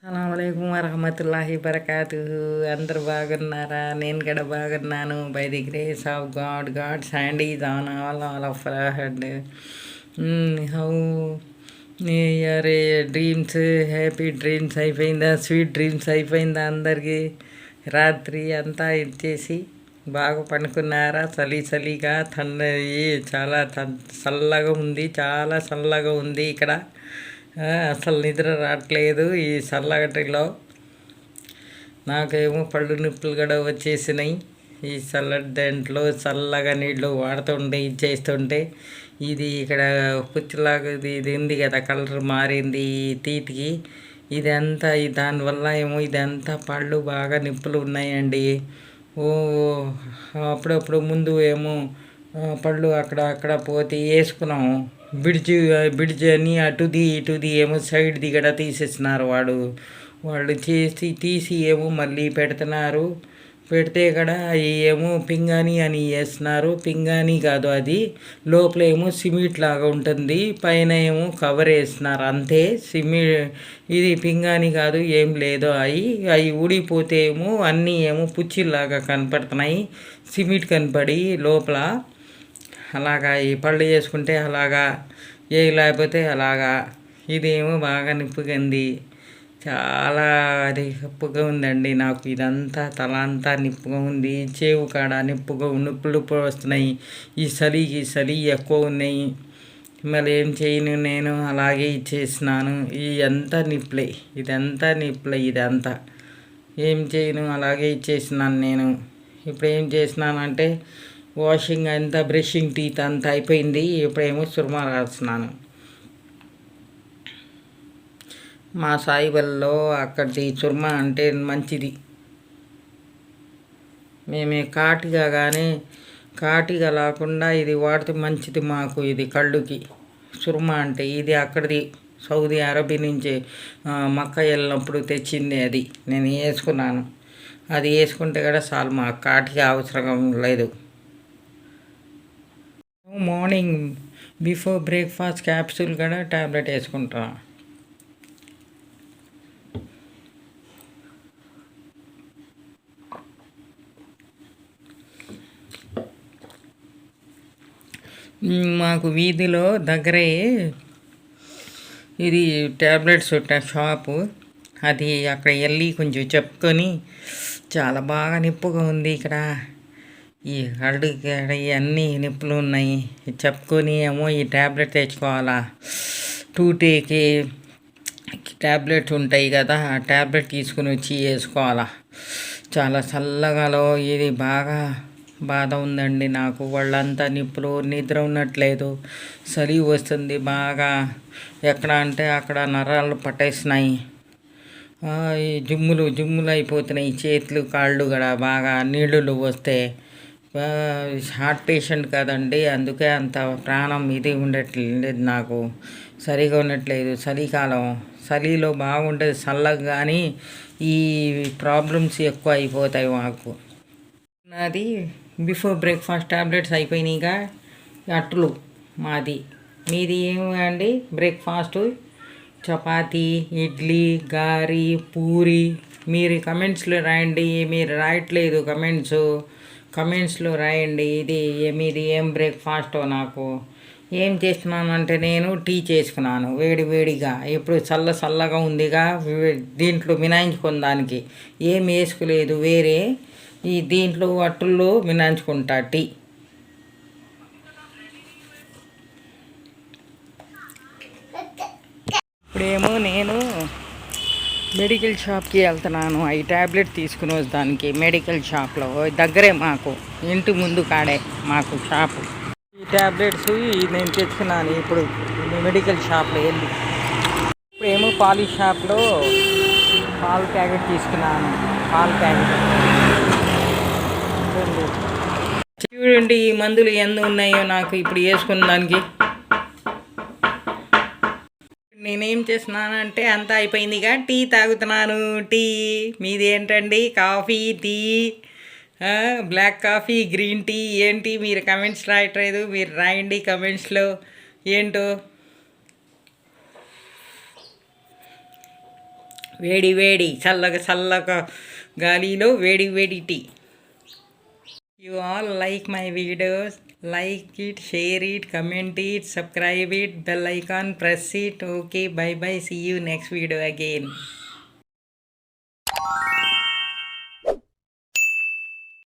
అస్సలాముఅలైకుం వరహమతుల్లాహి బరకాతుహు. అందరు బాగున్నారా? నేను కూడా బాగున్నాను. By the grace of God's hand is on all of head. How your dreams, happy dreams అయిపోయిందా? స్వీట్ డ్రీమ్స్ అయిపోయిందా అందరికీ? రాత్రి అంతా ఇచ్చేసి బాగా పండుకున్నారా? చలిగా చాలా చల్లగా ఉంది, చాలా చల్లగా ఉంది ఇక్కడ. అసలు నిద్ర రావట్లేదు ఈ చల్లగటిలో. నాకేమో పళ్ళు నొప్పులు కూడా వచ్చేసినాయి ఈ చల్లటి దాంట్లో. చల్లగా నీళ్ళు వాడుతుంటే ఇచ్చేస్తుంటే ఇది ఇక్కడ పుచ్చిలాగా ఇది ఉంది కదా, కలర్ మారింది ఈ తీటికి. ఇదంతా దానివల్ల ఏమో ఇదంతా పళ్ళు బాగా నొప్పులు ఉన్నాయండి. ఓ అప్పుడప్పుడు ముందు ఏమో పళ్ళు అక్కడ పోతే వేసుకున్నాము. బిడ్జి అని ఇటుది ఏమో సైడ్ది కూడా తీసేసినారు. వాళ్ళు తీసి ఏమో మళ్ళీ పెడుతున్నారు. పెడితే కూడా ఏమో పింగాణి అని వేస్తున్నారు. పింగాణి కాదు, అది లోపల ఏమో సిమెంట్ లాగా ఉంటుంది, పైన ఏమో కవర్ వేస్తున్నారు అంతే. ఇది పింగాణి కాదు, ఏం లేదు. అవి ఊడిపోతే ఏమో అన్నీ ఏమో పుచ్చిలాగా కనపడుతున్నాయి, సిమెంట్ కనపడి లోపల. అలాగా ఈ పళ్ళు వేసుకుంటే అలాగా, ఏ లేకపోతే అలాగా. ఇదేమో బాగా నిప్పుకుంది, చాలా అది నొప్పుగా ఉందండి నాకు. ఇదంతా తల అంతా నిప్పుగా ఉంది, చెవు కాడ నొప్పులు వస్తున్నాయి. ఈ చలి ఎక్కువ ఉన్నాయి. మళ్ళీ ఏం చేయను, నేను అలాగే ఇచ్చేసినాను. ఇదంతా నిప్పులే, ఇదంతా ఏం చేయను, అలాగే ఇచ్చేసినాను నేను. ఇప్పుడు ఏం చేసినానంటే వాషింగ్ అంతా, బ్రషింగ్ టీత్ అంతా అయిపోయింది. ఇప్పుడేమో సుర్మా రాస్తున్నాను. మా సాయిబల్లో అక్కడి చుర్మా అంటే మంచిది. మేమే కాటిగా లేకుండా ఇది వాడితే మంచిది మాకు. ఇది కళ్ళుకి సుర్మా అంటే ఇది అక్కడిది, సౌదీ అరేబియా నుంచి మక్క వెళ్ళినప్పుడు తెచ్చింది. అది నేను వేసుకున్నాను. అది వేసుకుంటే కూడా చాలు, మాకు కాటికి అవసరం లేదు. మార్నింగ్ బిఫోర్ బ్రేక్ఫాస్ట్ క్యాప్సూల్ కూడా ట్యాబ్లెట్ వేసుకుంటాను. మాకు వీధిలో దగ్గరే ఇది ట్యాబ్లెట్స్ షాపు. అది అక్కడ వెళ్ళి కొంచెం చెప్పుకొని, చాలా బాగా నొప్పిగా ఉంది ఇక్కడ. ఈ కళ్ళు ఇవన్నీ నొప్పులు ఉన్నాయి. చెప్పుకొని ఏమో ఈ ట్యాబ్లెట్ తెచ్చుకోవాలా. 2 ట్యాబ్లెట్స్ ఉంటాయి కదా, ఆ ట్యాబ్లెట్ తీసుకుని వచ్చి వేసుకోవాలా. చాలా చల్లగాలో ఇది బాగా బాధ ఉందండి నాకు. వాళ్ళంతా నిప్పులు, నిద్ర ఉన్నట్లేదు, చలి వస్తుంది బాగా. ఎక్కడ అంటే అక్కడ నరాలు పట్టేసినాయి, ఈ జుమ్ములు అయిపోతున్నాయి, చేతులు కాళ్ళు కూడా బాగా నీళ్ళు వస్తే. హార్ట్ పేషెంట్ కదండి, అందుకే అంత ప్రాణం ఇది ఉండట్లేదు నాకు, సరిగా ఉండట్లేదు. చలిలో బాగుంటుంది చల్లగా, కానీ ఈ ప్రాబ్లమ్స్ ఎక్కువ అయిపోతాయి మాకు. నాది బిఫోర్ బ్రేక్ఫాస్ట్ ట్యాబ్లెట్స్ అయిపోయినాయిగా. అట్లు మాది. మీది ఏమండి బ్రేక్ఫాస్ట్? చపాతీ, ఇడ్లీ, గారి, పూరి. మీరు కమెంట్స్లో రాయండి. మీరు రాయట్లేదు కమెంట్స్లో రాయండి. మీది ఏం బ్రేక్ఫాస్టో. నాకు ఏం చేస్తున్నానంటే నేను టీ చేసుకున్నాను వేడిగా. ఇప్పుడు చల్లగా ఉందిగా, దీంట్లో మినాయించుకుని ఏం వేసుకోలేదు వేరే. దీంట్లో అట్టుల్లో మినాయించుకుంటా టీ. ఇప్పుడేమో నేను మెడికల్ షాప్కి వెళ్తున్నాను. ఈ ట్యాబ్లెట్ తీసుకుని వస్తానికి. మెడికల్ షాప్లో దగ్గరే, మాకు ఇంటి ముందు కాడే మాకు షాపు. ఈ ట్యాబ్లెట్స్ నేను తెచ్చుకున్నాను ఇప్పుడు మెడికల్ షాప్లో వెళ్ళి. ఇప్పుడేమో పాలిష్ షాప్లో పాలు ప్యాకెట్ తీసుకున్నాను. చూడండి ఈ మందులు ఎన్ని ఉన్నాయో నాకు ఇప్పుడు వేసుకున్న దానికి. నేనేం చేస్తున్నానంటే అంతా అయిపోయిందిగా, టీ తాగుతున్నాను. టీ మీది ఏంటండి? Coffee, tea, black coffee, green tea ఏంటి? మీరు కమెంట్స్ రాయట్లేదు. మీరు రాయండి కమెంట్స్లో ఏంటో. వేడి వేడి చల్లగా చల్లగా గాలిలో వేడి వేడి tea. You all like my videos, like it, share it, comment it, subscribe it, bell icon, press it. Okay, bye bye. See you next video again.